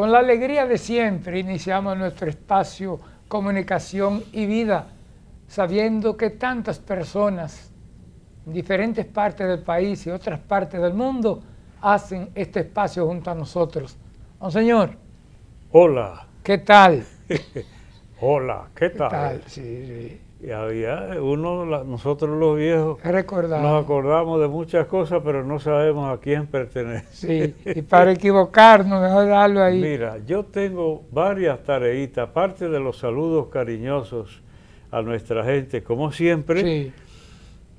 Con la alegría de siempre iniciamos nuestro espacio Comunicación y Vida, sabiendo que tantas personas en diferentes partes del país y otras partes del mundo hacen este espacio junto a nosotros. Monseñor. Hola. ¿Qué tal? Hola, ¿qué tal? ¿Qué tal? Sí. Y había nosotros los viejos nos acordamos de muchas cosas, pero no sabemos a quién pertenece. Sí, y para equivocarnos, mejor darlo ahí. Mira, yo tengo varias tareitas, aparte de los saludos cariñosos a nuestra gente, como siempre,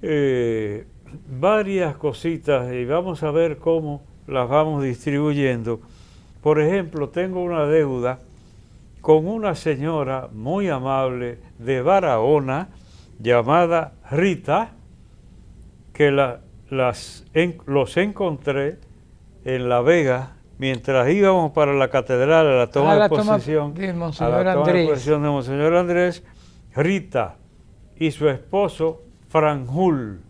sí. Varias cositas, y vamos a ver cómo las vamos distribuyendo. Por ejemplo, tengo una deuda con una señora muy amable de Barahona llamada Rita, que los encontré en La Vega mientras íbamos para la catedral a la toma de posesión de Monseñor Andrés. Rita y su esposo Franjul,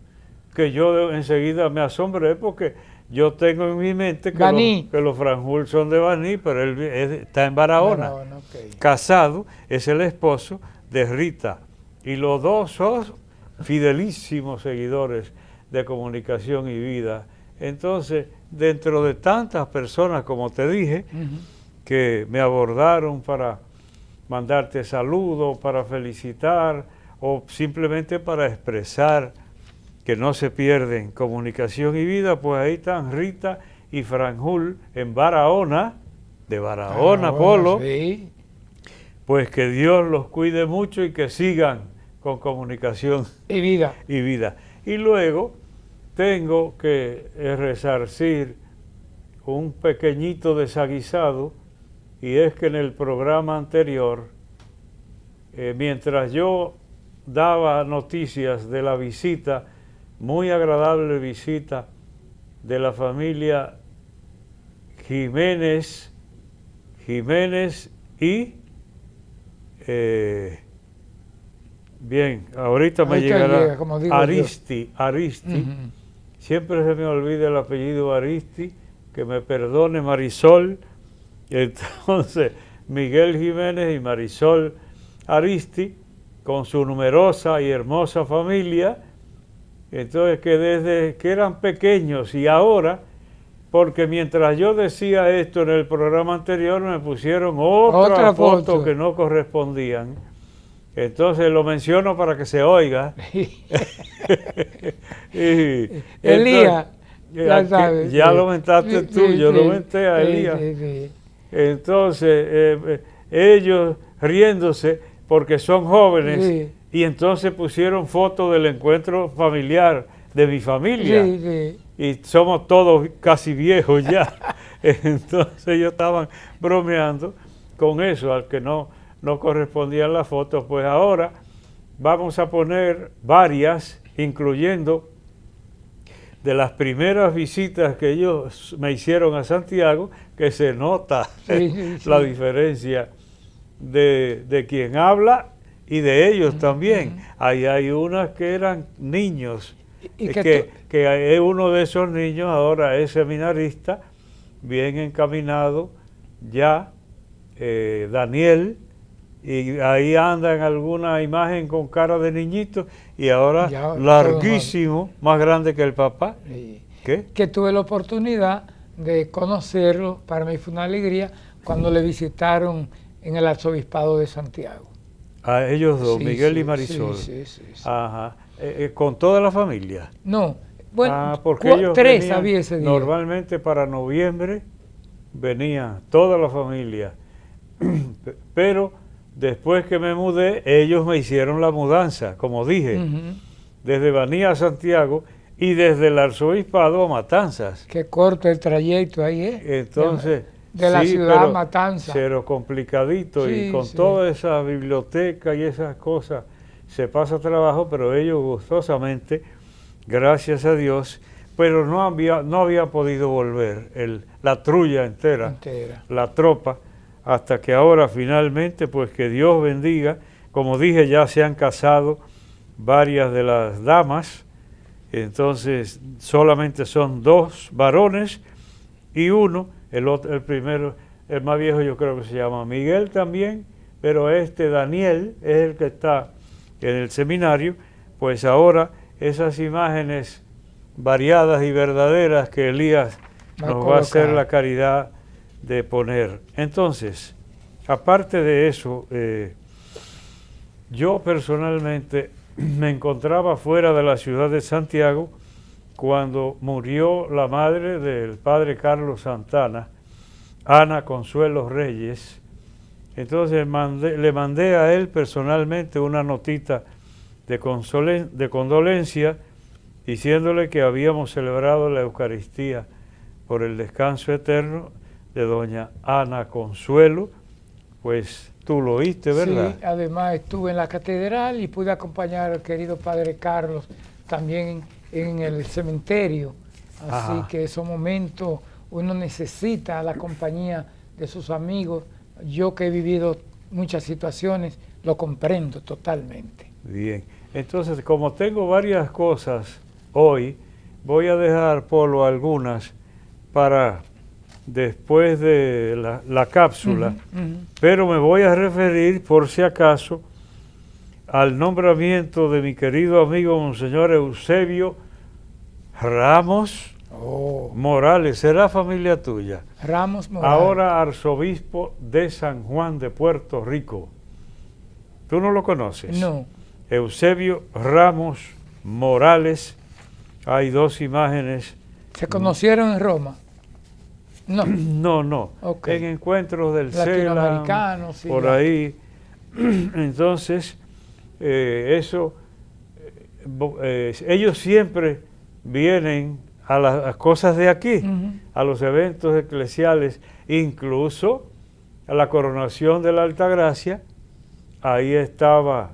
que yo enseguida me asombré porque yo tengo en mi mente que los Franjul son de Baní, pero él está en Barahona. Okay. Casado, es el esposo de Rita. Y los dos son fidelísimos seguidores de Comunicación y Vida. Entonces, dentro de tantas personas, como te dije, que me abordaron para mandarte saludos, para felicitar o simplemente para expresar que no se pierden Comunicación y Vida, pues ahí están Rita y Franjul en Barahona, de Barahona, Polo. Sí. Pues que Dios los cuide mucho y que sigan con Comunicación y Vida. Y luego tengo que resarcir un pequeñito desaguisado, y es que en el programa anterior, mientras yo daba noticias de la visita, muy agradable visita de la familia Jiménez y bien, ahorita me llegará Aristi. Siempre se me olvida el apellido Aristi, que me perdone Marisol. Entonces, Miguel Jiménez y Marisol Aristi, con su numerosa y hermosa familia. Entonces, que desde que eran pequeños y ahora, porque mientras yo decía esto en el programa anterior, me pusieron otra foto que no correspondían. Entonces lo menciono para que se oiga. Elías, ya lo mentaste tú, yo lo menté a Elías. Entonces, ellos riéndose porque son jóvenes. Y entonces pusieron fotos del encuentro familiar de mi familia. Y somos todos casi viejos ya. Entonces ellos estaban bromeando con eso, al que no correspondían las fotos. Pues ahora vamos a poner varias, incluyendo de las primeras visitas que ellos me hicieron a Santiago, que se nota la diferencia de quien habla y de ellos también. Ahí hay unas que eran niños, que uno de esos niños ahora es seminarista, bien encaminado ya, Daniel, y ahí anda en alguna imagen con cara de niñito, y ahora ya, larguísimo, más grande que el papá. Que tuve la oportunidad de conocerlo, para mí fue una alegría, cuando le visitaron en el Arzobispado de Santiago. A ellos dos, Miguel y Marisol. Sí. Ajá. ¿Con toda la familia? No, bueno, porque ellos tres había ese día. Normalmente para noviembre venía toda la familia, pero después que me mudé, ellos me hicieron la mudanza, como dije, desde Baní a Santiago y desde el Arzobispado a Matanzas. Qué corto el trayecto ahí, Entonces, de la ciudad a Matanzas. Pero complicadito, y con toda esa biblioteca y esas cosas se pasa trabajo, pero ellos gustosamente, gracias a Dios, pero no había podido volver la trulla entera, la tropa, hasta que ahora finalmente, pues que Dios bendiga. Como dije, ya se han casado varias de las damas, entonces solamente son 2 varones y uno, el primero el más viejo yo creo que se llama Miguel también, pero Daniel es el que está en el seminario, pues ahora esas imágenes variadas y verdaderas que Elías nos va a hacer la caridad de poner. Entonces, aparte de eso, yo personalmente me encontraba fuera de la ciudad de Santiago cuando murió la madre del padre Carlos Santana, Ana Consuelo Reyes. Entonces le mandé a él personalmente una notita de condolencia, diciéndole que habíamos celebrado la Eucaristía por el descanso eterno de doña Ana Consuelo. Pues tú lo oíste, ¿verdad? Sí, además estuve en la catedral y pude acompañar al querido padre Carlos también en el cementerio. Así que esos momentos uno necesita la compañía de sus amigos. Yo que he vivido muchas situaciones, lo comprendo totalmente. Bien, entonces como tengo varias cosas hoy, voy a dejar, Polo, algunas para después de la cápsula, pero me voy a referir, por si acaso, al nombramiento de mi querido amigo Monseñor Eusebio Ramos Morales. ¿Será familia tuya? Ramos Morales. Ahora arzobispo de San Juan de Puerto Rico. ¿Tú no lo conoces? No. Eusebio Ramos Morales. Hay dos imágenes. ¿Se conocieron en Roma? No. No. Okay. En encuentros del latinoamericanos, CELAM, por ahí. Entonces, ellos siempre vienen a las cosas de aquí, a los eventos eclesiales, incluso a la coronación de la Altagracia. Ahí estaba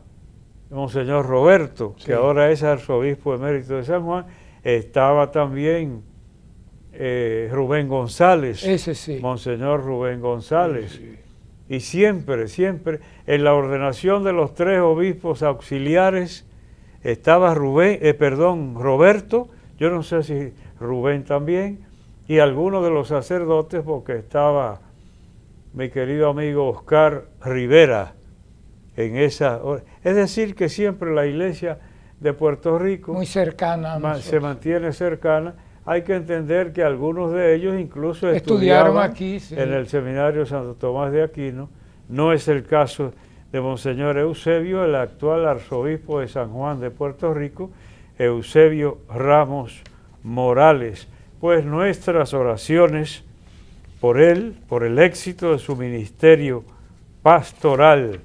Monseñor Roberto, que ahora es arzobispo emérito de San Juan. Estaba también Rubén González, Monseñor Rubén González. Y siempre en la ordenación de los 3 obispos auxiliares estaba Roberto, yo no sé si Rubén también, y algunos de los sacerdotes, porque estaba mi querido amigo Oscar Rivera en esa. Es decir, que siempre la iglesia de Puerto Rico muy cercana se mantiene cercana. Hay que entender que algunos de ellos incluso estudiaron aquí, en el seminario Santo Tomás de Aquino. No es el caso de Monseñor Eusebio, el actual arzobispo de San Juan de Puerto Rico, Eusebio Ramos Morales. Pues nuestras oraciones por él, por el éxito de su ministerio pastoral.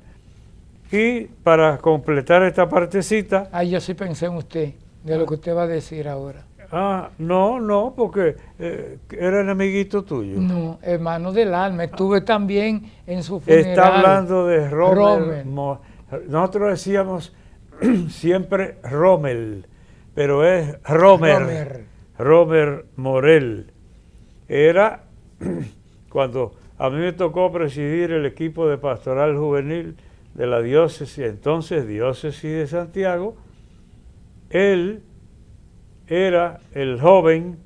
Y para completar esta partecita... yo sí pensé en usted, de lo que usted va a decir ahora. No, porque era enemiguito tuyo. No, hermano del alma. Estuve también en su funeral. Está hablando de Rommel. Nosotros decíamos siempre Rommel, pero es Romer Morel. Era cuando a mí me tocó presidir el equipo de pastoral juvenil de la diócesis, entonces diócesis de Santiago. Él era el joven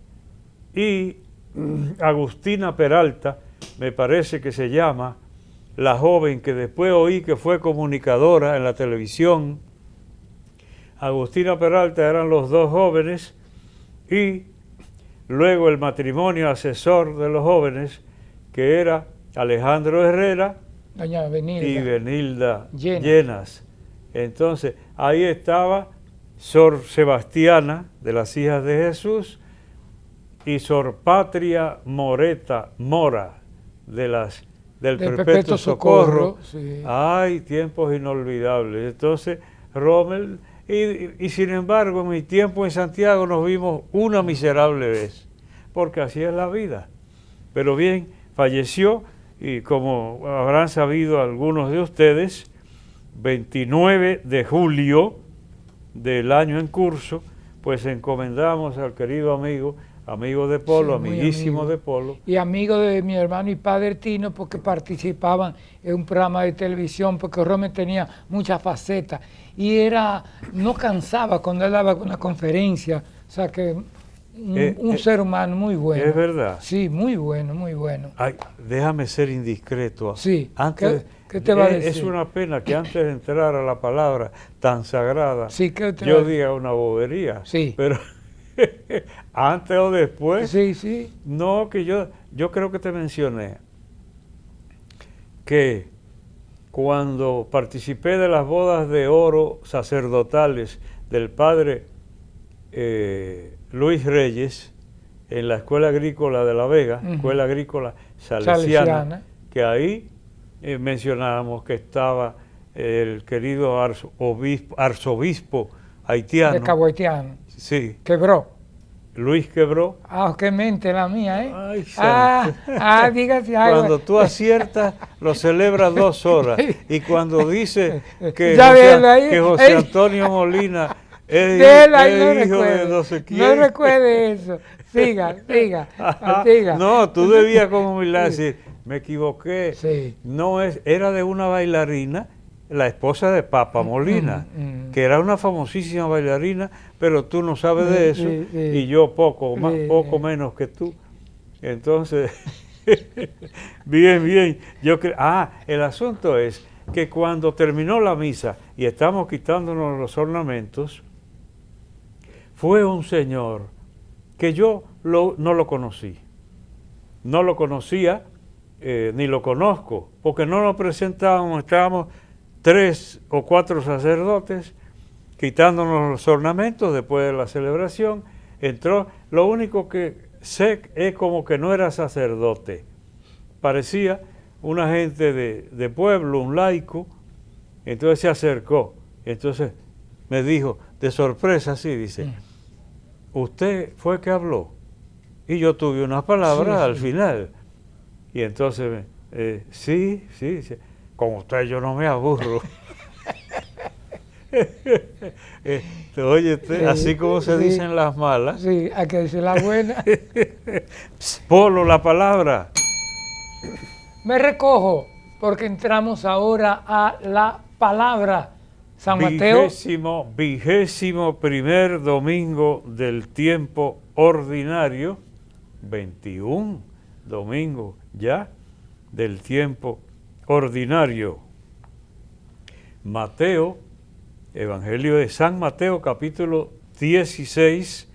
y Agustina Peralta, me parece que se llama, la joven que después oí que fue comunicadora en la televisión. Agustina Peralta eran los dos jóvenes y luego el matrimonio asesor de los jóvenes, que era Alejandro Herrera Doña Benilda. Y Benilda Llenas. Entonces, ahí estaba Sor Sebastiana, de las Hijas de Jesús, y Sor Patria Moreta Mora, del Perpetuo Socorro. Sí. Ay, tiempos inolvidables. Entonces, Rommel, y sin embargo, en mi tiempo en Santiago nos vimos una miserable vez, porque así es la vida. Pero bien, falleció, y como habrán sabido algunos de ustedes, 29 de julio del año en curso, pues encomendamos al querido amigo de Polo, sí, amiguísimo amigo de Polo. Y amigo de mi hermano y padre Tino, porque participaban en un programa de televisión, porque Rommel tenía muchas facetas y no cansaba cuando él daba una conferencia, o sea que un ser humano muy bueno. Es verdad. Sí, muy bueno, muy bueno. Ay, déjame ser indiscreto. Sí, antes, ¿qué te va a decir? Es una pena que antes de entrar a la palabra tan sagrada, sí, yo diga una bobería. Sí. Pero antes o después, sí. No, que yo creo que te mencioné que cuando participé de las bodas de oro sacerdotales del padre Luis Reyes en la Escuela Agrícola de La Vega, Escuela Agrícola Salesiana, que ahí mencionábamos que estaba el querido arzobispo haitiano. De Cabo Haitiano. Sí. Quebró. Luis Quebró. Ah, qué mente la mía, ¿eh? Ay, dígase algo. Cuando tú aciertas, lo celebras 2 horas. Y cuando dice que José Antonio Molina es hijo de no sé quién. No recuerde eso. Siga. No, tú debías como humildad decir, me equivoqué. Sí. No era de una bailarina, la esposa de Papa Molina, que era una famosísima bailarina, pero tú no sabes de eso, y yo poco menos que tú. Entonces, bien. Yo el asunto es que cuando terminó la misa y estamos quitándonos los ornamentos, fue un señor que yo no lo conocí. No lo conocía, ni lo conozco, porque no nos presentábamos, estábamos 3 o 4 sacerdotes quitándonos los ornamentos después de la celebración. Entró, lo único que sé es como que no era sacerdote, parecía una gente de pueblo, un laico. Entonces se acercó, entonces me dijo de sorpresa así, dice, ¿usted fue que habló? Y yo tuve unas palabras al final, y entonces sí, con usted yo no me aburro. Oye, así como se dicen las malas. Sí, hay que decir las buenas. Polo, la palabra. Me recojo, porque entramos ahora a la palabra. San Mateo. 21º domingo del tiempo ordinario, 21 domingos ya del tiempo ordinario. Mateo, Evangelio de San Mateo, capítulo 16,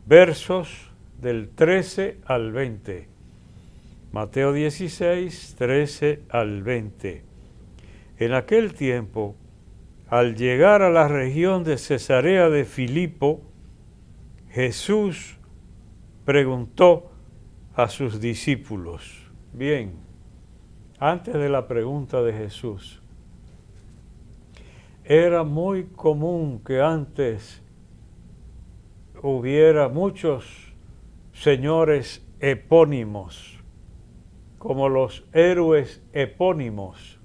versos del 13 al 20. Mateo 16, 13 al 20. En aquel tiempo, al llegar a la región de Cesarea de Filipo, Jesús preguntó a sus discípulos. Bien, antes de la pregunta de Jesús, era muy común que antes hubiera muchos señores epónimos, como los héroes epónimos.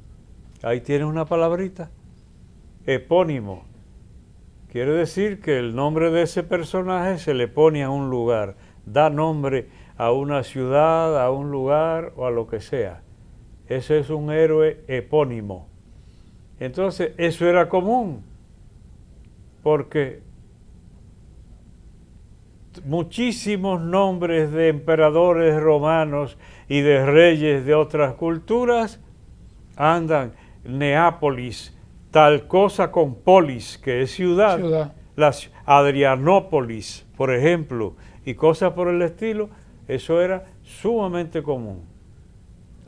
Ahí tiene una palabrita, epónimo. Quiere decir que el nombre de ese personaje se le pone a un lugar, da nombre a una ciudad, a un lugar o a lo que sea. Ese es un héroe epónimo. Entonces, eso era común, porque muchísimos nombres de emperadores romanos y de reyes de otras culturas andan. Neápolis, tal cosa con polis, que es ciudad. Adrianópolis, por ejemplo, y cosas por el estilo, eso era sumamente común.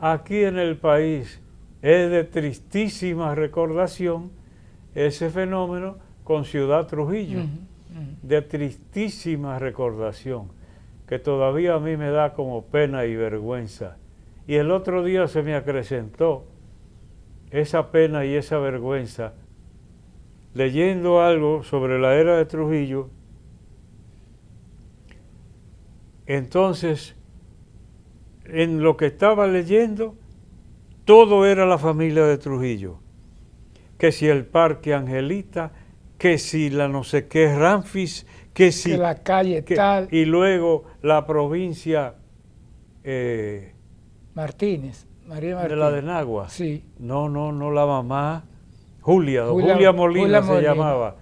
Aquí en el país es de tristísima recordación ese fenómeno con Ciudad Trujillo, de tristísima recordación, que todavía a mí me da como pena y vergüenza. Y el otro día se me acrecentó esa pena y esa vergüenza leyendo algo sobre la era de Trujillo. Entonces, en lo que estaba leyendo, todo era la familia de Trujillo. Que si el Parque Angelita, que si la no sé qué Ramfis, que si... Que la calle tal. Y luego la provincia... Martínez, María Martínez. De la de Nagua. Sí. No, la mamá. Julia Molina se llamaba.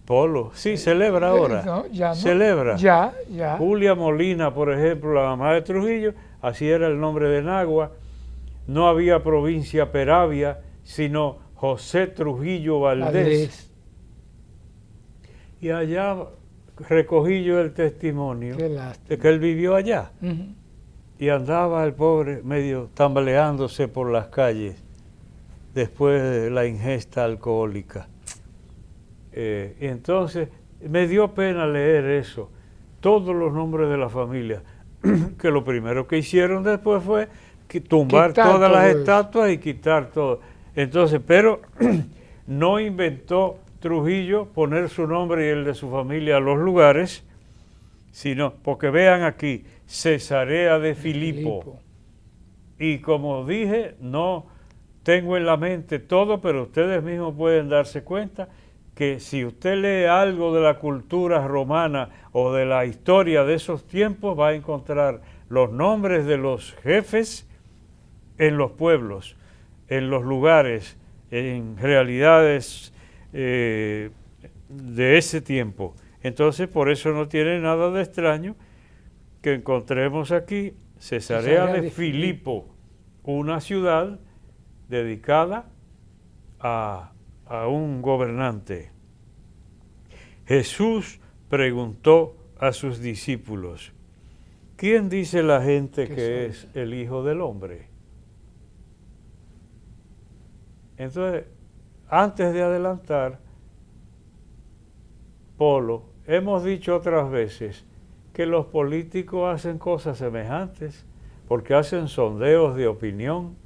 Polo, sí, celebra ahora. No, ya no. Celebra. Ya. Julia Molina, por ejemplo, la mamá de Trujillo, así era el nombre de Nagua. No había provincia Peravia, sino José Trujillo Valdés. Y allá recogí yo el testimonio de que él vivió allá. Y andaba el pobre medio tambaleándose por las calles después de la ingesta alcohólica. Y entonces me dio pena leer eso, todos los nombres de la familia, que lo primero que hicieron después fue tumbar todas las estatuas y quitar todo. Entonces, pero no inventó Trujillo poner su nombre y el de su familia a los lugares, sino, porque vean aquí, Cesarea de Filipo. Y como dije, no tengo en la mente todo, pero ustedes mismos pueden darse cuenta que si usted lee algo de la cultura romana o de la historia de esos tiempos, va a encontrar los nombres de los jefes en los pueblos, en los lugares, en realidades de ese tiempo. Entonces, por eso no tiene nada de extraño que encontremos aquí Cesarea de Filipo, una ciudad dedicada a un gobernante. Jesús preguntó a sus discípulos, ¿quién dice la gente que es el Hijo del Hombre? Entonces, antes de adelantar, Polo, hemos dicho otras veces que los políticos hacen cosas semejantes porque hacen sondeos de opinión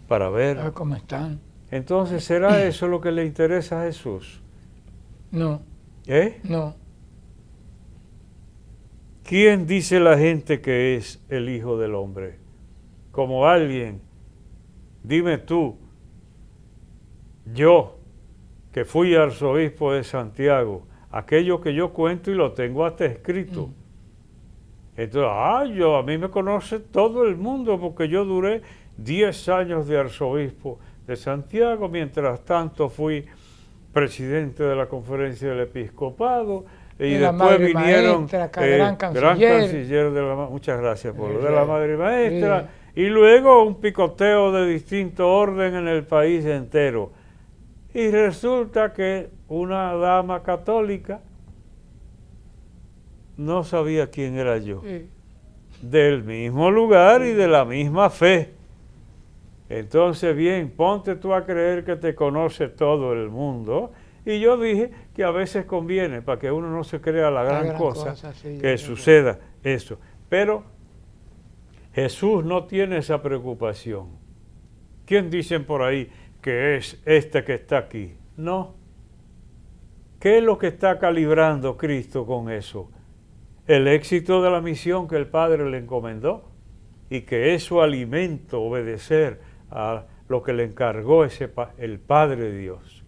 para ver cómo están. Entonces, ¿será eso lo que le interesa a Jesús? No. No. ¿Quién dice la gente que es el Hijo del Hombre? Como alguien, dime tú, yo, que fui arzobispo de Santiago, aquello que yo cuento y lo tengo hasta escrito. Entonces, a mí me conoce todo el mundo porque yo duré 10 años de arzobispo de Santiago, mientras tanto fui presidente de la Conferencia del Episcopado y después vinieron gran canciller de la, muchas gracias por lo de la Madre Maestra, y luego un picoteo de distinto orden en el país entero. Y resulta que una dama católica no sabía quién era yo, del mismo lugar y de la misma fe. Entonces, bien, ponte tú a creer que te conoce todo el mundo. Y yo dije que a veces conviene, para que uno no se crea la gran cosa sí, que suceda eso. Pero Jesús no tiene esa preocupación. ¿Quién dicen por ahí que es este que está aquí? No. ¿Qué es lo que está calibrando Cristo con eso? El éxito de la misión que el Padre le encomendó y que es su alimento obedecer a lo que le encargó el Padre de Dios.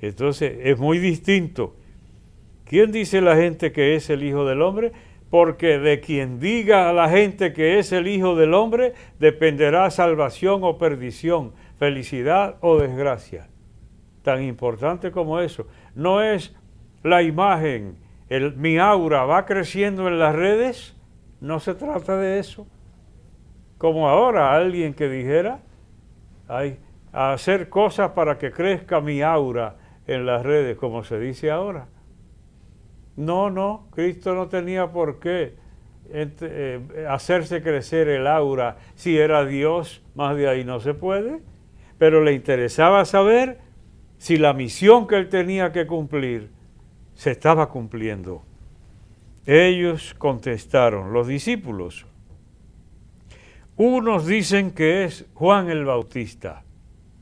Entonces es muy distinto. ¿Quién dice la gente que es el Hijo del Hombre? Porque de quien diga a la gente que es el Hijo del Hombre dependerá salvación o perdición, felicidad o desgracia. Tan importante como eso. No es la imagen, mi aura va creciendo en las redes, no se trata de eso. Como ahora alguien que dijera, a hacer cosas para que crezca mi aura en las redes, como se dice ahora. No, Cristo no tenía por qué hacerse crecer el aura si era Dios, más de ahí no se puede, pero le interesaba saber si la misión que él tenía que cumplir se estaba cumpliendo. Ellos contestaron, los discípulos, unos dicen que es Juan el Bautista.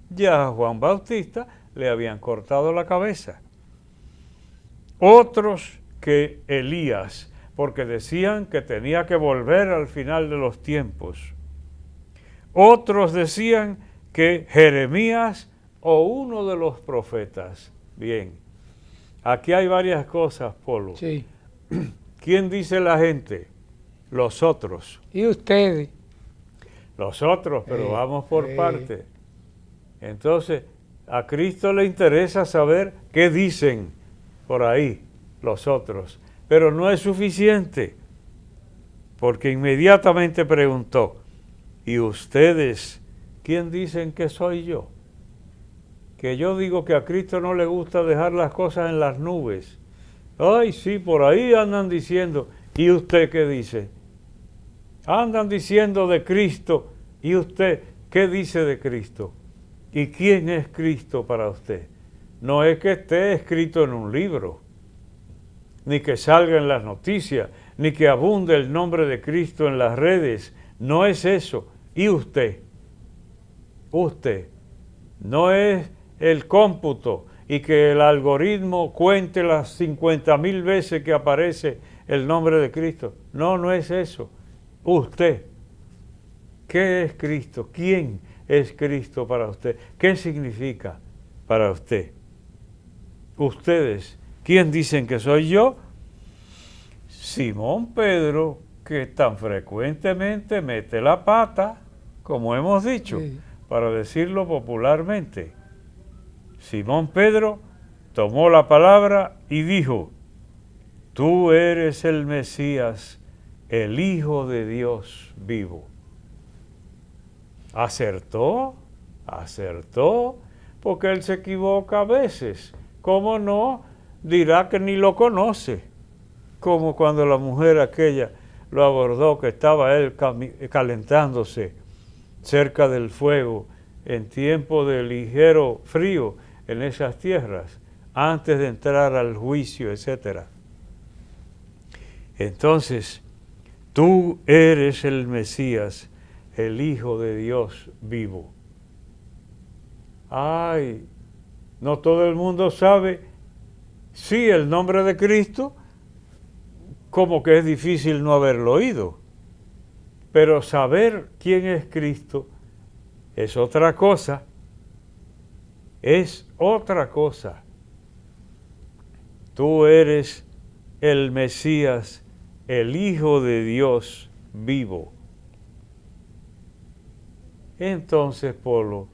Ya a Juan Bautista le habían cortado la cabeza. Otros que Elías, porque decían que tenía que volver al final de los tiempos. Otros decían que Jeremías o uno de los profetas. Bien, aquí hay varias cosas, Polo. Sí. ¿Quién dice la gente? Los otros. ¿Y ustedes? Los otros, pero vamos por parte. Entonces, a Cristo le interesa saber qué dicen por ahí los otros. Pero no es suficiente, porque inmediatamente preguntó, ¿y ustedes quién dicen que soy yo? Que yo digo que a Cristo no le gusta dejar las cosas en las nubes. Ay, sí, por ahí andan diciendo. ¿Y usted qué dice? Andan diciendo de Cristo. ¿Y usted qué dice de Cristo? ¿Y quién es Cristo para usted? No es que esté escrito en un libro, ni que salga en las noticias, ni que abunde el nombre de Cristo en las redes. No es eso. ¿Y usted? Usted. No es el cómputo y que el algoritmo cuente las 50,000 veces que aparece el nombre de Cristo. No, no es eso. Usted. ¿Qué es Cristo? ¿Quién es Cristo para usted? ¿Qué significa para usted? Ustedes, ¿quién dicen que soy yo? Simón Pedro, que tan frecuentemente mete la pata, como hemos dicho, sí, para decirlo popularmente. Simón Pedro tomó la palabra y dijo, tú eres el Mesías, el Hijo de Dios vivo. Acertó, porque él se equivoca a veces. ¿Cómo no? Dirá que ni lo conoce. Como cuando la mujer aquella lo abordó, que estaba él calentándose cerca del fuego en tiempo de ligero frío en esas tierras, antes de entrar al juicio, etc. Entonces, tú eres el Mesías, el Hijo de Dios vivo. Ay, no todo el mundo sabe, sí, el nombre de Cristo, como que es difícil no haberlo oído. Pero saber quién es Cristo es otra cosa. Es otra cosa. Tú eres el Mesías, el Hijo de Dios vivo. Entonces, Polo,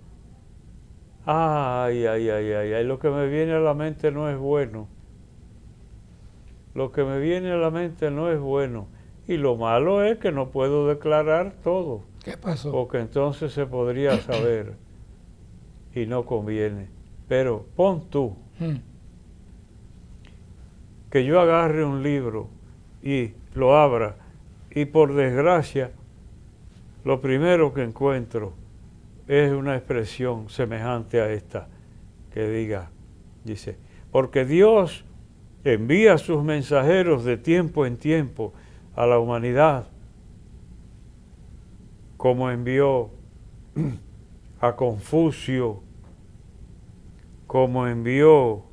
ay, lo que me viene a la mente no es bueno. Lo que me viene a la mente no es bueno. Y lo malo es que no puedo declarar todo. ¿Qué pasó? Porque entonces se podría saber y no conviene. Pero pon tú que yo agarre un libro y lo abra y por desgracia lo primero que encuentro es una expresión semejante a esta que dice, porque Dios envía sus mensajeros de tiempo en tiempo a la humanidad, como envió a Confucio, como envió,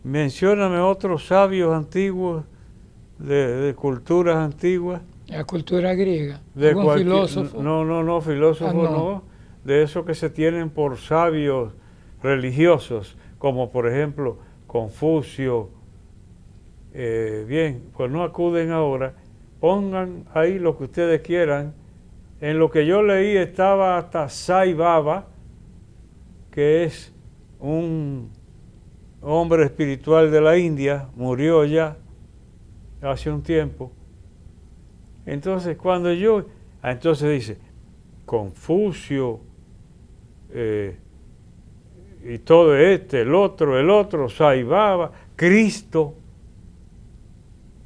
mencióname otros sabios antiguos de culturas antiguas. La cultura griega, ¿Algún filósofo? No, filósofo no. De esos que se tienen por sabios religiosos, como por ejemplo Confucio. Bien, pues no acuden ahora, pongan ahí lo que ustedes quieran. En lo que yo leí estaba hasta Sai Baba, que es un hombre espiritual de la India, murió ya hace un tiempo. Entonces, cuando entonces dice, Confucio, y todo el otro, Sai Baba, Cristo.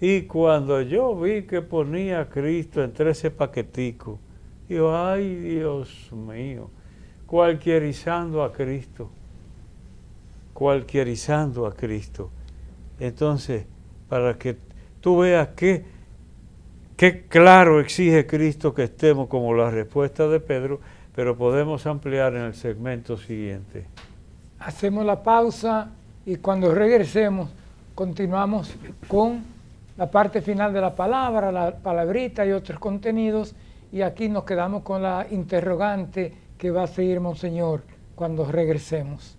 Y cuando yo vi que ponía a Cristo entre ese paquetico, digo, ay, Dios mío, cualquierizando a Cristo. Entonces, para que tú veas qué claro exige Cristo que estemos, como la respuesta de Pedro, pero podemos ampliar en el segmento siguiente. Hacemos la pausa y cuando regresemos continuamos con la parte final de la palabra, la palabrita y otros contenidos, y aquí nos quedamos con la interrogante que va a seguir Monseñor cuando regresemos.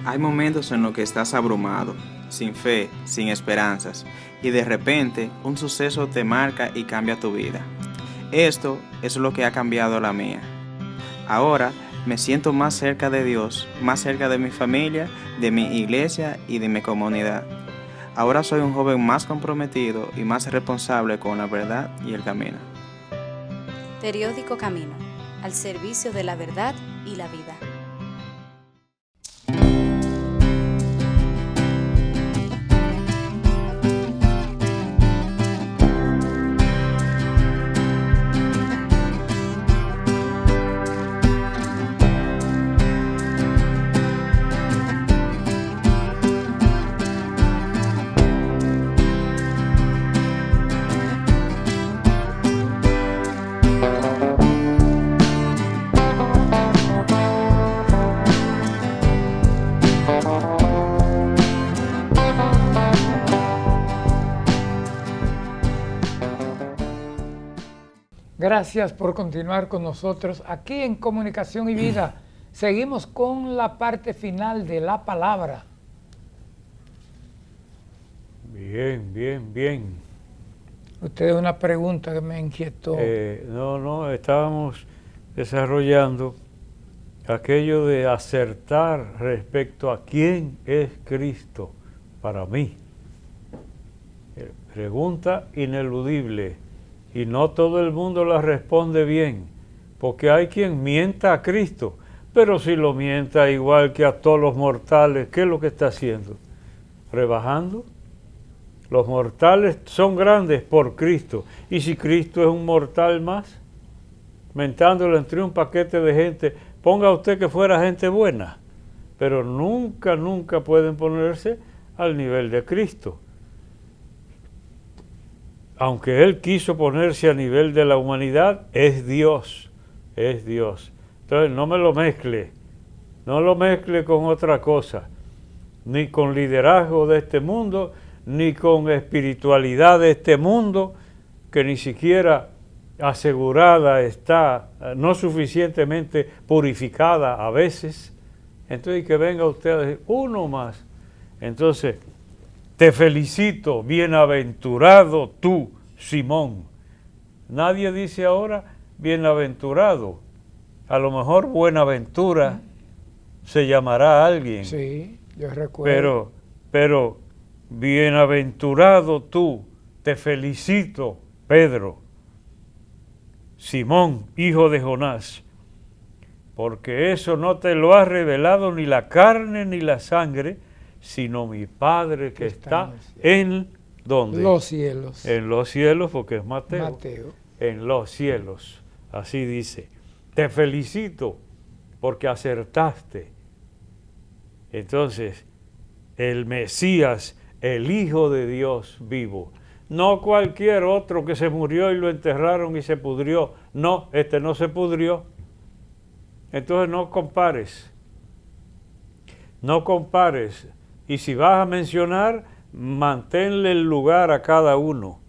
Hay momentos en los que estás abrumado, sin fe, sin esperanzas, y de repente un suceso te marca y cambia tu vida. Esto es lo que ha cambiado la mía. Ahora me siento más cerca de Dios, más cerca de mi familia, de mi iglesia y de mi comunidad. Ahora soy un joven más comprometido y más responsable con la verdad y el camino. Periódico Camino, al servicio de la verdad y la vida. Gracias por continuar con nosotros aquí en Comunicación y Vida. Seguimos con la parte final de la palabra. Bien. Usted una pregunta que me inquietó. Estábamos desarrollando aquello de acertar respecto a quién es Cristo para mí. Pregunta ineludible. Y no todo el mundo la responde bien, porque hay quien mienta a Cristo, pero si lo mienta igual que a todos los mortales, ¿qué es lo que está haciendo? ¿Rebajando? Los mortales son grandes por Cristo, y si Cristo es un mortal más, mentándolo entre un paquete de gente, ponga usted que fuera gente buena, pero nunca pueden ponerse al nivel de Cristo. Aunque Él quiso ponerse a nivel de la humanidad, es Dios. Entonces no me lo mezcle, no lo mezcle con otra cosa, ni con liderazgo de este mundo, ni con espiritualidad de este mundo, que ni siquiera asegurada está, no suficientemente purificada a veces. Entonces que venga usted a decir, uno más. Entonces, te felicito, bienaventurado tú, Simón. Nadie dice ahora bienaventurado. A lo mejor Buenaventura se llamará a alguien. Sí, yo recuerdo. Pero bienaventurado tú, te felicito, Pedro, Simón, hijo de Jonás, porque eso no te lo ha revelado ni la carne ni la sangre, sino mi Padre que está en ¿dónde? Los cielos. En los cielos, porque es Mateo. Mateo. En los cielos, así dice. Te felicito porque acertaste. Entonces, el Mesías, el Hijo de Dios vivo, no cualquier otro que se murió y lo enterraron y se pudrió. No, este no se pudrió. Entonces no compares. No compares. Y si vas a mencionar, manténle el lugar a cada uno.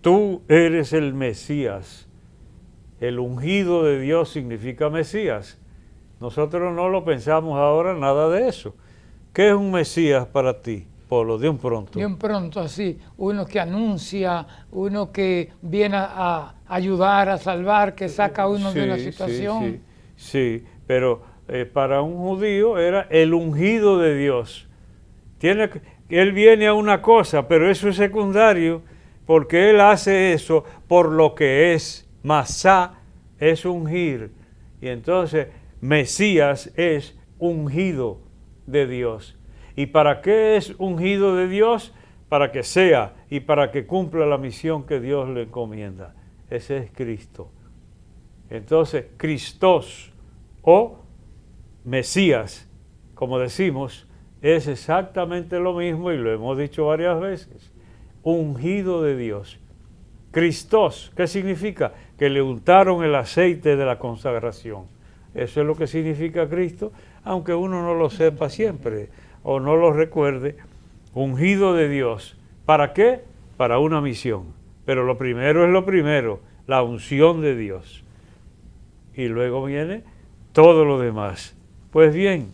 Tú eres el Mesías. El ungido de Dios significa Mesías. Nosotros no lo pensamos ahora, nada de eso. ¿Qué es un Mesías para ti, Polo, de un pronto? De un pronto, así. Uno que anuncia, uno que viene a ayudar, a salvar, que saca a uno de una situación. Sí, pero para un judío era el ungido de Dios. Él viene a una cosa, pero eso es secundario, porque él hace eso por lo que es. Masá es ungir. Y entonces Mesías es ungido de Dios. ¿Y para qué es ungido de Dios? Para que sea y para que cumpla la misión que Dios le encomienda. Ese es Cristo. Entonces, Christos o Mesías, como decimos, es exactamente lo mismo y lo hemos dicho varias veces. Ungido de Dios. Christos, ¿qué significa? Que le untaron el aceite de la consagración. Eso es lo que significa Cristo, aunque uno no lo sepa siempre o no lo recuerde. Ungido de Dios. ¿Para qué? Para una misión. Pero lo primero es lo primero, la unción de Dios. Y luego viene todo lo demás. Pues bien,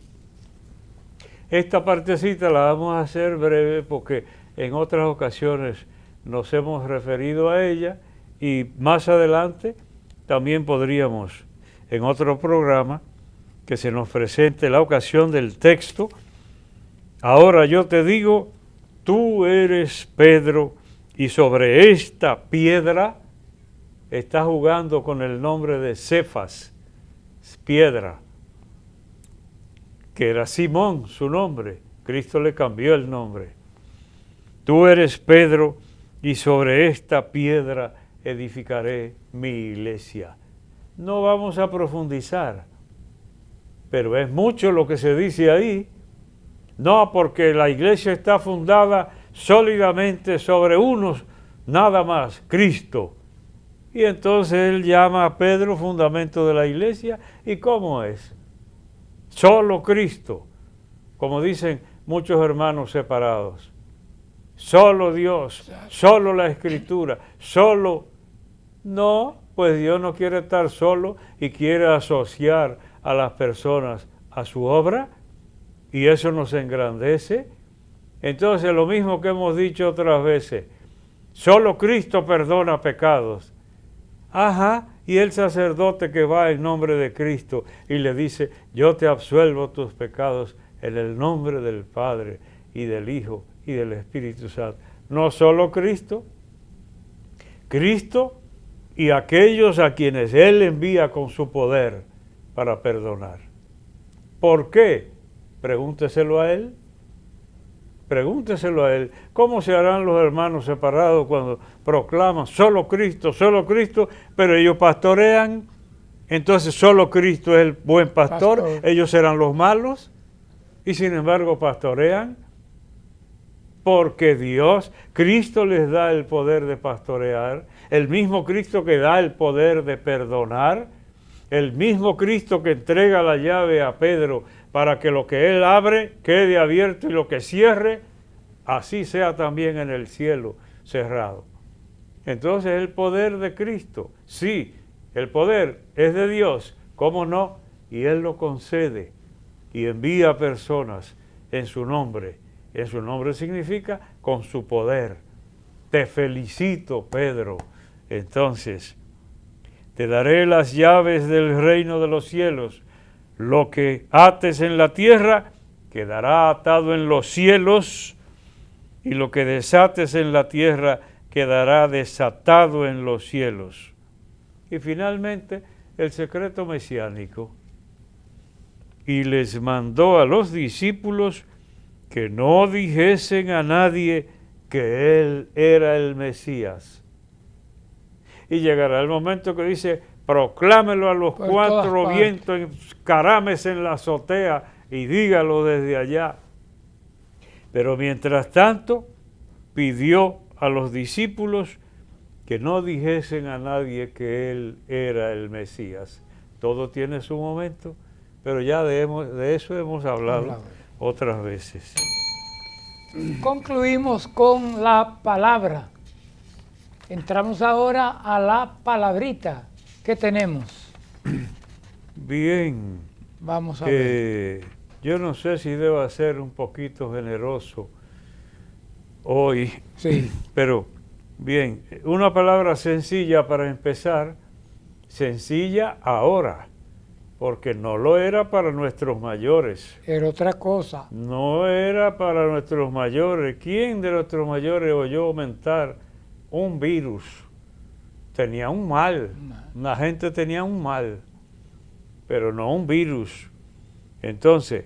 Esta partecita la vamos a hacer breve porque en otras ocasiones nos hemos referido a ella y más adelante también podríamos en otro programa que se nos presente la ocasión del texto. Ahora yo te digo, tú eres Pedro, y sobre esta piedra está jugando con el nombre de Cefas, piedra, que era Simón su nombre. Cristo le cambió el nombre. Tú eres Pedro, y sobre esta piedra edificaré mi iglesia. No vamos a profundizar, pero es mucho lo que se dice ahí. No, porque la iglesia está fundada sólidamente sobre unos, nada más, Cristo. Y entonces él llama a Pedro fundamento de la iglesia. ¿Y cómo es? Solo Cristo, como dicen muchos hermanos separados. Solo Dios, solo la Escritura, solo... No, pues Dios no quiere estar solo y quiere asociar a las personas a su obra, y eso nos engrandece. Entonces, lo mismo que hemos dicho otras veces, solo Cristo perdona pecados. Ajá, y el sacerdote que va en nombre de Cristo y le dice, yo te absuelvo tus pecados en el nombre del Padre y del Hijo y del Espíritu Santo. No solo Cristo, Cristo y aquellos a quienes Él envía con su poder para perdonar. ¿Por qué? Pregúnteselo a Él. Pregúnteselo a Él. ¿Cómo se harán los hermanos separados cuando proclaman solo Cristo, pero ellos pastorean? Entonces solo Cristo es el buen pastor. Ellos serán los malos y sin embargo pastorean. Porque Dios, Cristo les da el poder de pastorear, el mismo Cristo que da el poder de perdonar, el mismo Cristo que entrega la llave a Pedro para que lo que Él abre quede abierto y lo que cierre, así sea también en el cielo cerrado. Entonces el poder de Cristo, sí, el poder es de Dios, ¿cómo no? Y Él lo concede y envía personas en su nombre. En su nombre significa con su poder. Te felicito, Pedro. Entonces, te daré las llaves del reino de los cielos. Lo que ates en la tierra quedará atado en los cielos, y lo que desates en la tierra quedará desatado en los cielos. Y finalmente, el secreto mesiánico. Y les mandó a los discípulos que no dijesen a nadie que Él era el Mesías. Y llegará el momento que dice, proclámelo a los cuatro vientos, encarámese en la azotea y dígalo desde allá. Pero mientras tanto, pidió a los discípulos que no dijesen a nadie que Él era el Mesías. Todo tiene su momento, pero ya de eso hemos hablado otras veces. Concluimos con la palabra. Entramos ahora a la palabrita. ¿Qué tenemos? Bien. Vamos a ver. Yo no sé si debo ser un poquito generoso hoy. Sí. Pero, bien, una palabra sencilla para empezar. Sencilla ahora. Porque no lo era para nuestros mayores. Era otra cosa. No era para nuestros mayores. ¿Quién de nuestros mayores oyó aumentar un virus? Tenía un mal. La gente tenía un mal, pero no un virus. Entonces,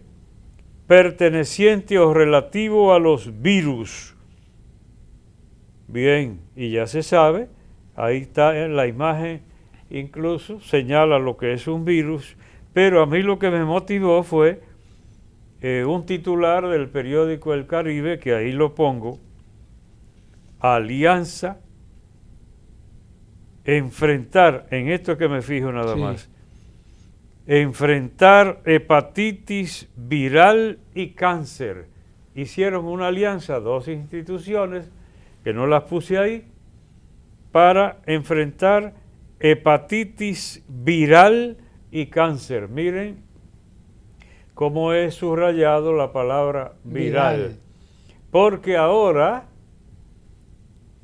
perteneciente o relativo a los virus. Bien, y ya se sabe, ahí está en la imagen, incluso señala lo que es un virus. Pero a mí lo que me motivó fue un titular del periódico El Caribe, que ahí lo pongo, Alianza, enfrentar, en esto que me fijo nada más, enfrentar hepatitis viral y cáncer. Hicieron una alianza, dos instituciones, que no las puse ahí, para enfrentar hepatitis viral y cáncer. Miren, como he subrayado la palabra viral. Porque ahora,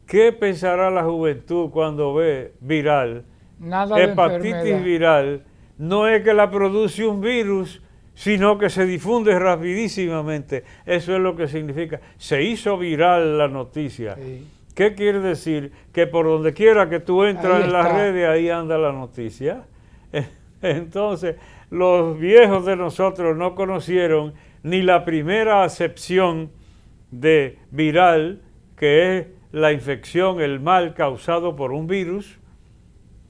¿qué pensará la juventud cuando ve viral? Nada de hepatitis enfermedad. Viral no es que la produce un virus, sino que se difunde rapidísimamente. Eso es lo que significa. Se hizo viral la noticia. Sí. ¿Qué quiere decir? Que por donde quiera que tú entras Ahí en las está. redes, ahí anda la noticia. Entonces, los viejos de nosotros no conocieron ni la primera acepción de viral, que es la infección, el mal causado por un virus,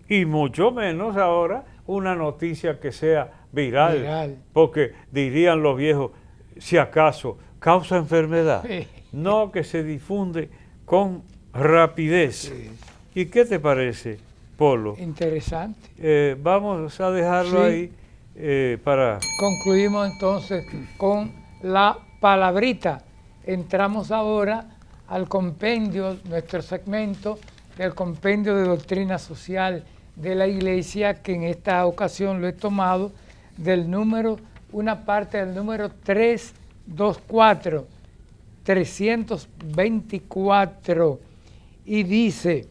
y mucho menos ahora una noticia que sea viral. Porque dirían los viejos, si acaso causa enfermedad. Sí. No, que se difunde con rapidez. Sí. ¿Y qué te parece, Polo? Interesante. Vamos a dejarlo ahí para... Concluimos entonces con la palabrita. Entramos ahora al compendio, nuestro segmento del compendio de doctrina social de la Iglesia, que en esta ocasión lo he tomado del número, una parte del número 324, y dice: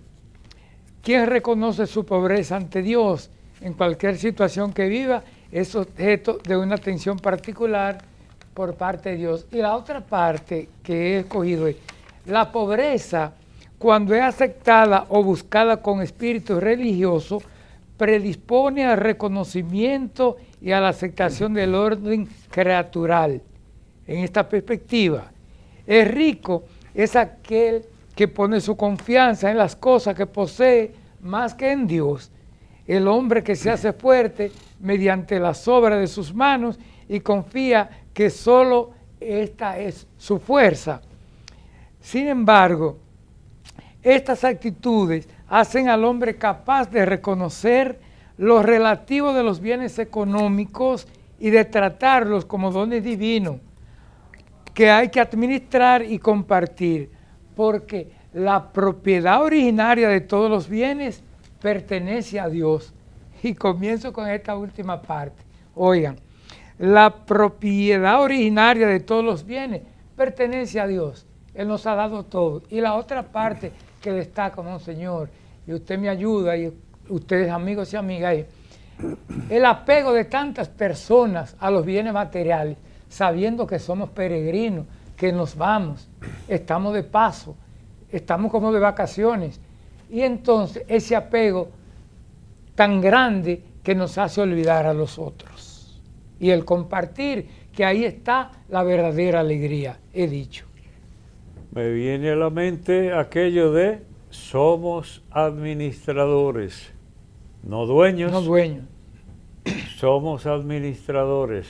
quien reconoce su pobreza ante Dios en cualquier situación que viva es objeto de una atención particular por parte de Dios. Y la otra parte que he escogido es: la pobreza, cuando es aceptada o buscada con espíritu religioso, predispone al reconocimiento y a la aceptación del orden creatural. En esta perspectiva, el rico es aquel que pone su confianza en las cosas que posee más que en Dios. El hombre que se hace fuerte mediante las obras de sus manos y confía que solo esta es su fuerza. Sin embargo, estas actitudes hacen al hombre capaz de reconocer lo relativo de los bienes económicos y de tratarlos como dones divinos que hay que administrar y compartir, porque la propiedad originaria de todos los bienes pertenece a Dios. Y comienzo con esta última parte. Oigan, la propiedad originaria de todos los bienes pertenece a Dios. Él nos ha dado todo. Y la otra parte que destaca, Monseñor, y usted me ayuda, y ustedes amigos y amigas, es el apego de tantas personas a los bienes materiales, sabiendo que somos peregrinos, que nos vamos, estamos de paso, estamos como de vacaciones. Y entonces ese apego tan grande que nos hace olvidar a los otros. Y el compartir, que ahí está la verdadera alegría, he dicho. Me viene a la mente aquello de somos administradores, no dueños. No dueños. Somos administradores.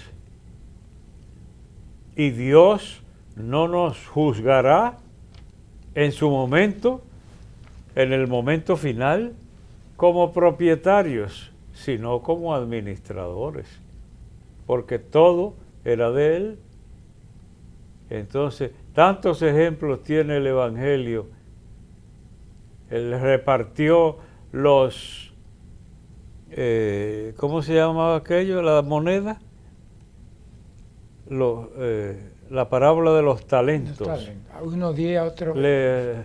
Y Dios no nos juzgará en su momento, en el momento final, como propietarios, sino como administradores, porque todo era de Él. Entonces, tantos ejemplos tiene el Evangelio. Él repartió los, ¿cómo se llamaba aquello? La moneda. La parábola de los talentos. A unos 10, a otros. Le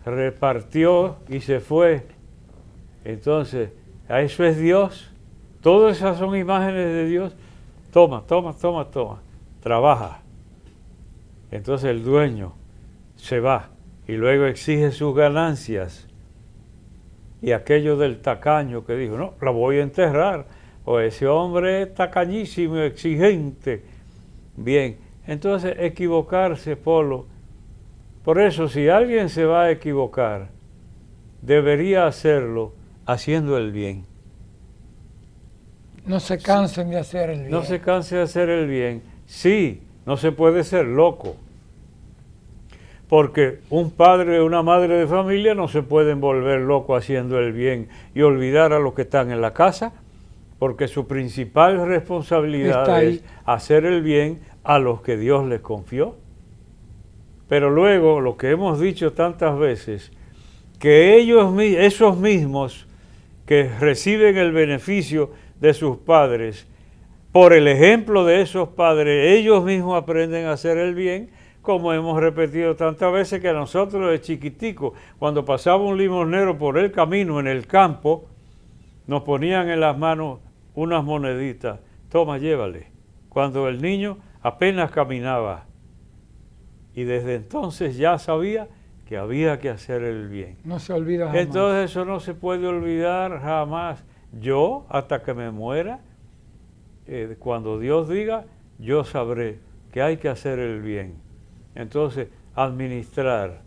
repartió y se fue. Entonces, a eso es Dios. Todas esas son imágenes de Dios. Toma, toma, toma, toma. Trabaja. Entonces el dueño se va y luego exige sus ganancias. Y aquello del tacaño que dijo, no, la voy a enterrar. O ese hombre es tacañísimo, exigente. Bien, entonces equivocarse, Polo. Por eso, si alguien se va a equivocar, debería hacerlo haciendo el bien. No se cansen de hacer el bien. No se canse de hacer el bien. Sí, no se puede ser loco. Porque un padre o una madre de familia no se pueden volver loco haciendo el bien y olvidar a los que están en la casa, porque su principal responsabilidad es hacer el bien a los que Dios les confió. Pero luego, lo que hemos dicho tantas veces, que esos mismos que reciben el beneficio de sus padres, por el ejemplo de esos padres, ellos mismos aprenden a hacer el bien, como hemos repetido tantas veces que nosotros de chiquitico, cuando pasaba un limosnero por el camino, en el campo, nos ponían en las manos unas moneditas. Toma, llévale. Cuando el niño apenas caminaba. Y desde entonces ya sabía que había que hacer el bien. No se olvida jamás. Entonces eso no se puede olvidar jamás. Yo, hasta que me muera, cuando Dios diga, yo sabré que hay que hacer el bien. Entonces, administrar.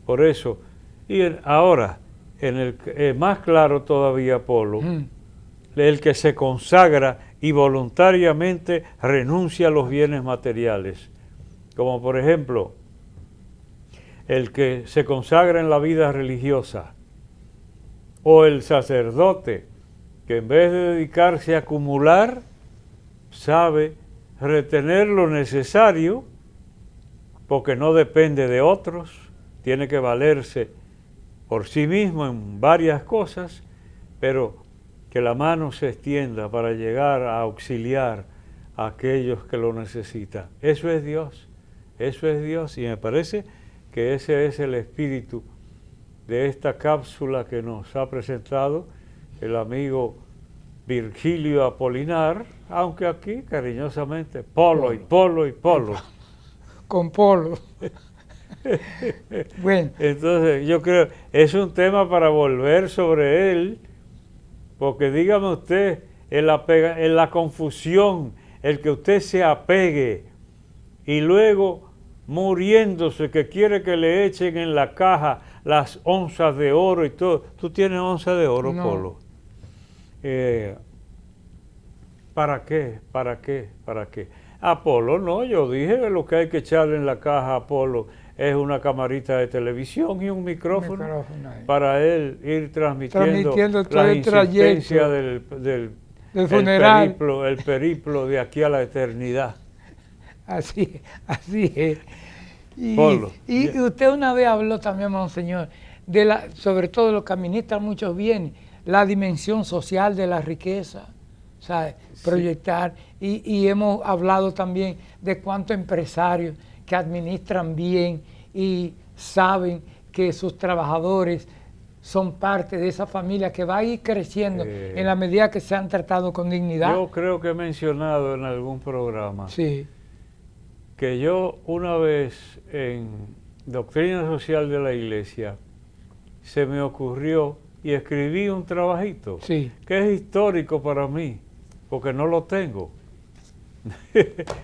Por eso, y ahora, en el más claro todavía, Polo, el que se consagra y voluntariamente renuncia a los bienes materiales. Como por ejemplo, el que se consagra en la vida religiosa, o el sacerdote, que en vez de dedicarse a acumular, sabe retener lo necesario, porque no depende de otros, tiene que valerse por sí mismo en varias cosas, pero que la mano se extienda para llegar a auxiliar a aquellos que lo necesitan. Eso es Dios, y me parece que ese es el espíritu de esta cápsula que nos ha presentado el amigo Virgilio Apolinar, aunque aquí cariñosamente Polo. Con Polo. Bueno. Entonces yo creo, es un tema para volver sobre él, porque dígame usted, en la confusión, el que usted se apegue y luego muriéndose, que quiere que le echen en la caja las onzas de oro y todo. ¿Tú tienes onzas de oro, no. Polo? ¿Para qué? Apolo, no, yo dije que lo que hay que echarle en la caja a Apolo es una camarita de televisión y un micrófono para él ir transmitiendo todo el trayecto del funeral, el periplo de aquí a la eternidad. Así es. Y usted una vez habló también, monseñor, sobre todo lo que administran muchos bienes, la dimensión social de la riqueza, ¿sabe? Proyectar, y hemos hablado también de cuántos empresarios que administran bien y saben que sus trabajadores son parte de esa familia que va a ir creciendo en la medida que se han tratado con dignidad. Yo creo que he mencionado en algún programa que yo una vez en Doctrina Social de la Iglesia se me ocurrió y escribí un trabajito que es histórico para mí, porque no lo tengo.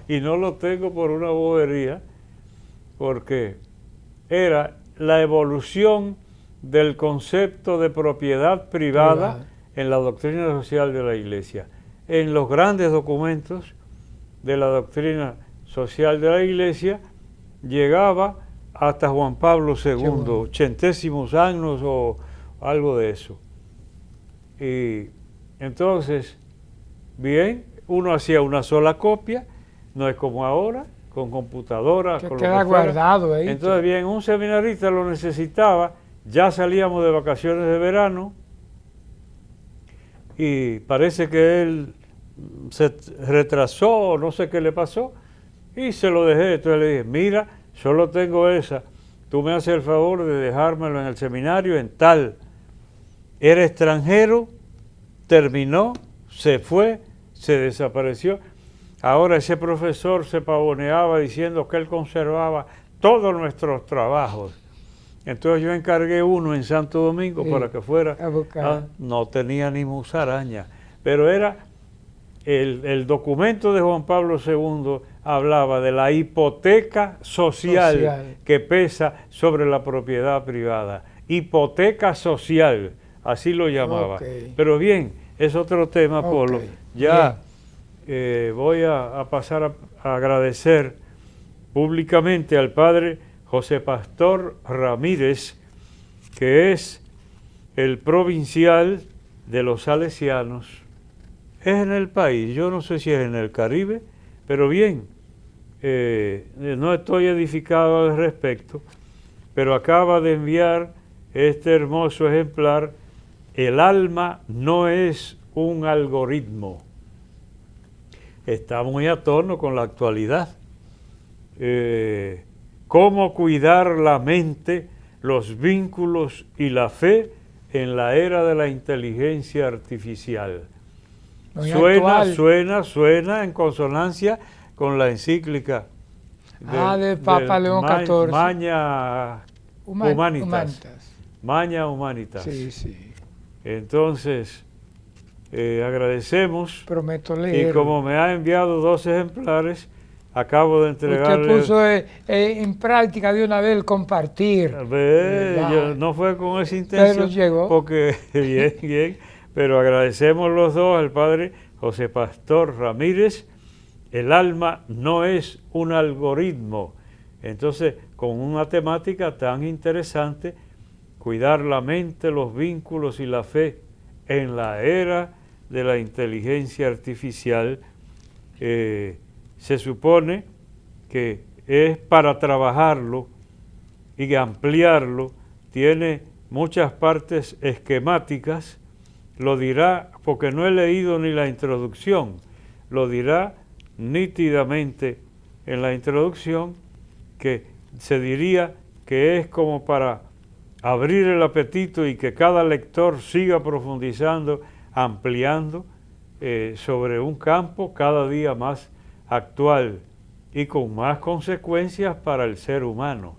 Y no lo tengo por una bobería, porque era la evolución del concepto de propiedad privada en la doctrina social de la Iglesia. En los grandes documentos de la doctrina social de la Iglesia llegaba hasta Juan Pablo II, 80 años o algo de eso. Y entonces, bien, uno hacía una sola copia, no es como ahora, con computadora, que con queda lo que guardado ahí. Entonces, bien, un seminarista lo necesitaba, ya salíamos de vacaciones de verano y parece que él se retrasó, no sé qué le pasó, y se lo dejé. Entonces le dije, mira, solo tengo esa, tú me haces el favor de dejármelo en el seminario en tal. Era extranjero, terminó, se fue, se desapareció. Ahora ese profesor se pavoneaba diciendo que él conservaba todos nuestros trabajos. Entonces yo encargué uno en Santo Domingo para que fuera. No tenía ni musaraña, pero era el documento de Juan Pablo II hablaba de la hipoteca social que pesa sobre la propiedad privada. Hipoteca social, así lo llamaba. Pero bien, es otro tema, Polo. Ya voy a pasar a agradecer públicamente al padre José Pastor Ramírez, que es el provincial de los salesianos. Es en el país, yo no sé si es en el Caribe, pero bien, no estoy edificado al respecto, pero acaba de enviar este hermoso ejemplar, El alma no es un algoritmo. está muy a tono con la actualidad. ¿Cómo cuidar la mente, los vínculos y la fe en la era de la inteligencia artificial? Suena en consonancia con la encíclica del Papa León XIV. Magna Humanitas. Magna Humanitas. Sí, sí. Entonces, agradecemos. Prometo leer. Y como me ha enviado 2 ejemplares, acabo de entregarle. Usted puso en práctica de una vez el compartir. No fue con esa intención. Pero llegó. Porque, bien. Pero agradecemos los dos al padre José Pastor Ramírez. El alma no es un algoritmo. Entonces, con una temática tan interesante, cuidar la mente, los vínculos y la fe en la era de la inteligencia artificial, se supone que es para trabajarlo y ampliarlo, tiene muchas partes esquemáticas, lo dirá, porque no he leído ni la introducción, lo dirá nítidamente en la introducción, que se diría que es como para abrir el apetito y que cada lector siga profundizando, ampliando sobre un campo cada día más actual y con más consecuencias para el ser humano.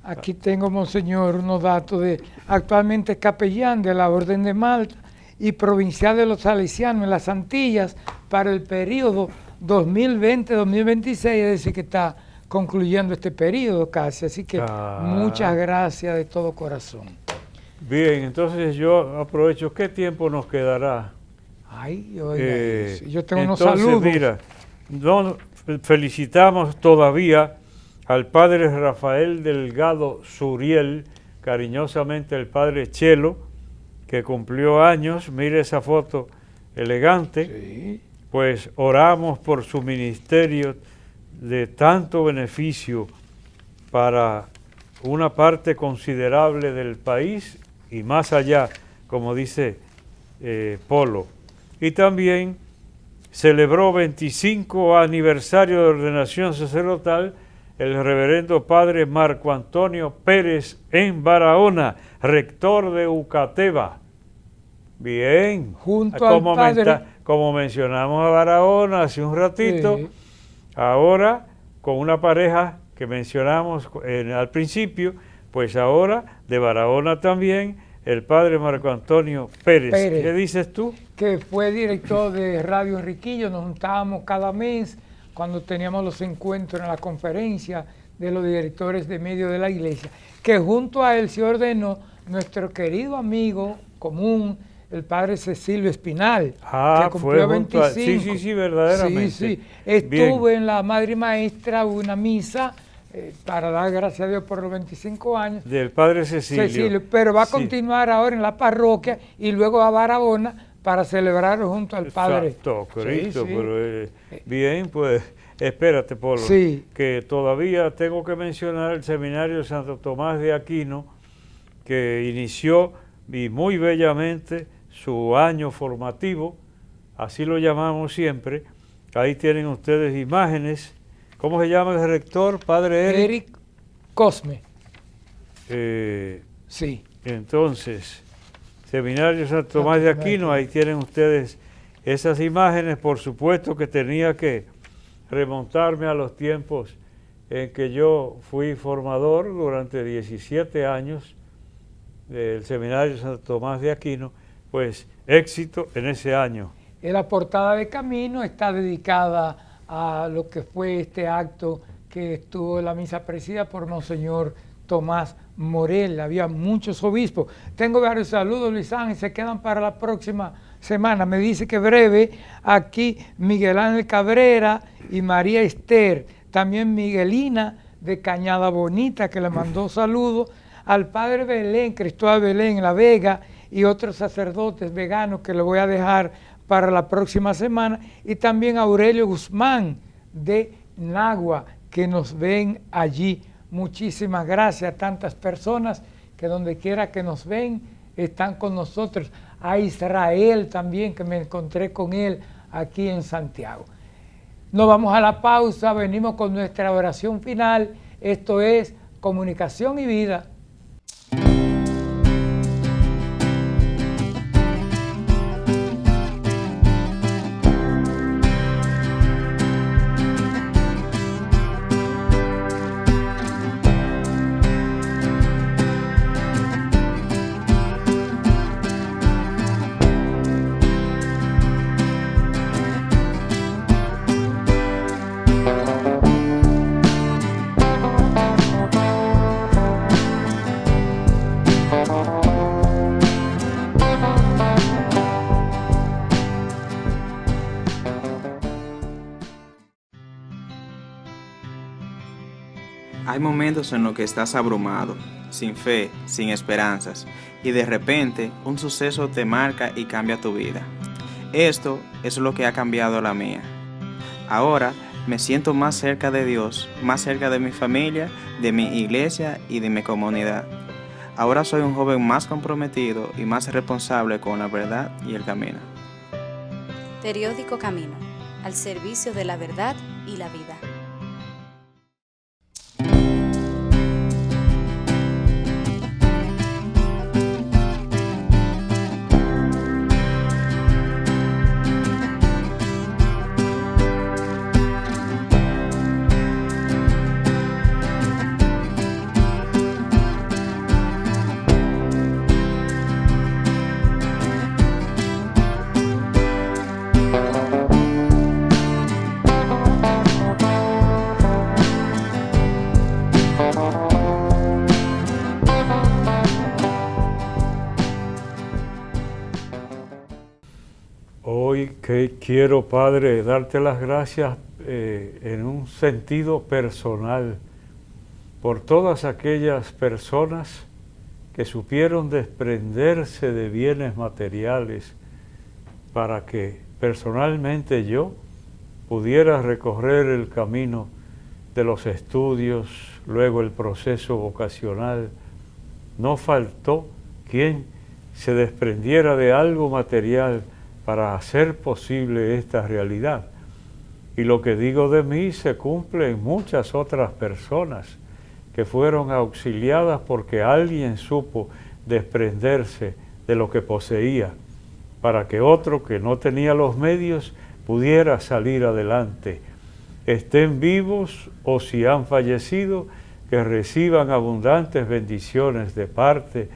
Aquí tengo, monseñor, unos datos de actualmente capellán de la Orden de Malta y provincial de los Salesianos en las Antillas para el periodo 2020-2026, es decir, que está concluyendo este periodo casi, así que muchas gracias de todo corazón. Bien, entonces yo aprovecho, ¿qué tiempo nos quedará? Ay, oiga, yo tengo unos saludos. Entonces, mira, felicitamos todavía al padre Rafael Delgado Suriel, cariñosamente el padre Chelo, que cumplió años, mire esa foto elegante, sí. Pues oramos por su ministerio de tanto beneficio para una parte considerable del país y más allá, como dice Polo. Y también celebró 25 aniversario de ordenación sacerdotal el reverendo padre Marco Antonio Pérez en Barahona, rector de Ucateba. Bien, junto al padre, como mencionamos a Barahona hace un ratito, sí. Ahora con una pareja que mencionamos al principio, pues ahora de Barahona también el padre Marco Antonio Pérez. ¿Qué dices tú? Que fue director de Radio Enriquillo, nos juntábamos cada mes cuando teníamos los encuentros en la conferencia de los directores de medios de la iglesia, que junto a él se ordenó nuestro querido amigo común, el padre Cecilio Espinal, que cumplió 25. Sí, verdaderamente. Sí. Estuve en la Madre Maestra, una misa para dar gracias a Dios por los 25 años. Del padre Cecilio. Pero va a continuar ahora en la parroquia y luego a Barahona para celebrar junto al padre. Exacto, Cristo, sí. Pero bien, pues espérate, Polo, que todavía tengo que mencionar el seminario Santo Tomás de Aquino, que inició y muy bellamente su año formativo, así lo llamamos siempre. Ahí tienen ustedes imágenes. ¿Cómo se llama el rector, padre Eric Cosme. Sí. Entonces, Seminario Santo Tomás de Aquino, ahí tienen ustedes esas imágenes. Por supuesto que tenía que remontarme a los tiempos en que yo fui formador durante 17 años del Seminario Santo Tomás de Aquino, pues éxito en ese año. La portada de Camino está dedicada a lo que fue este acto que estuvo en la misa presidida por Monseñor Tomás Morel. Había muchos obispos. Tengo varios saludos, Luis Ángel, se quedan para la próxima semana. Me dice que breve, aquí Miguel Ángel Cabrera y María Esther, también Miguelina de Cañada Bonita, que le mandó saludos, al padre Belén, Cristóbal Belén en La Vega, y otros sacerdotes veganos que le voy a dejar para la próxima semana, y también a Aurelio Guzmán de Nagua, que nos ven allí. Muchísimas gracias a tantas personas que donde quiera que nos ven están con nosotros. A Israel también, que me encontré con él aquí en Santiago. Nos vamos a la pausa, venimos con nuestra oración final. Esto es Comunicación y Vida. Hay momentos en los que estás abrumado, sin fe, sin esperanzas, y de repente un suceso te marca y cambia tu vida. Esto es lo que ha cambiado la mía. Ahora me siento más cerca de Dios, más cerca de mi familia, de mi iglesia y de mi comunidad. Ahora soy un joven más comprometido y más responsable con la verdad y el camino. Periódico Camino, al servicio de la verdad y la vida. Hoy que quiero, Padre, darte las gracias en un sentido personal por todas aquellas personas que supieron desprenderse de bienes materiales para que personalmente yo pudiera recorrer el camino de los estudios, luego el proceso vocacional. No faltó quien se desprendiera de algo material para hacer posible esta realidad. Y lo que digo de mí se cumple en muchas otras personas que fueron auxiliadas porque alguien supo desprenderse de lo que poseía para que otro que no tenía los medios pudiera salir adelante. Estén vivos o si han fallecido, que reciban abundantes bendiciones de parte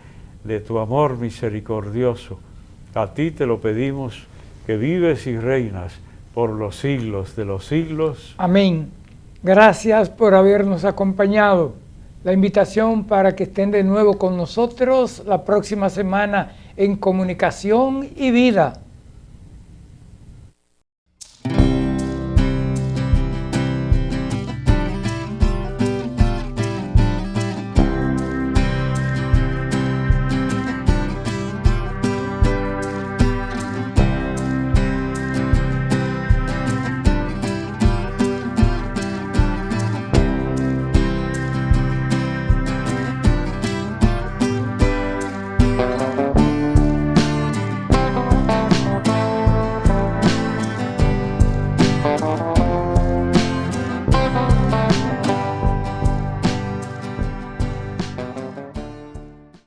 de tu amor misericordioso. A ti te lo pedimos, que vives y reinas por los siglos de los siglos. Amén. Gracias por habernos acompañado. La invitación para que estén de nuevo con nosotros la próxima semana en Comunicación y Vida.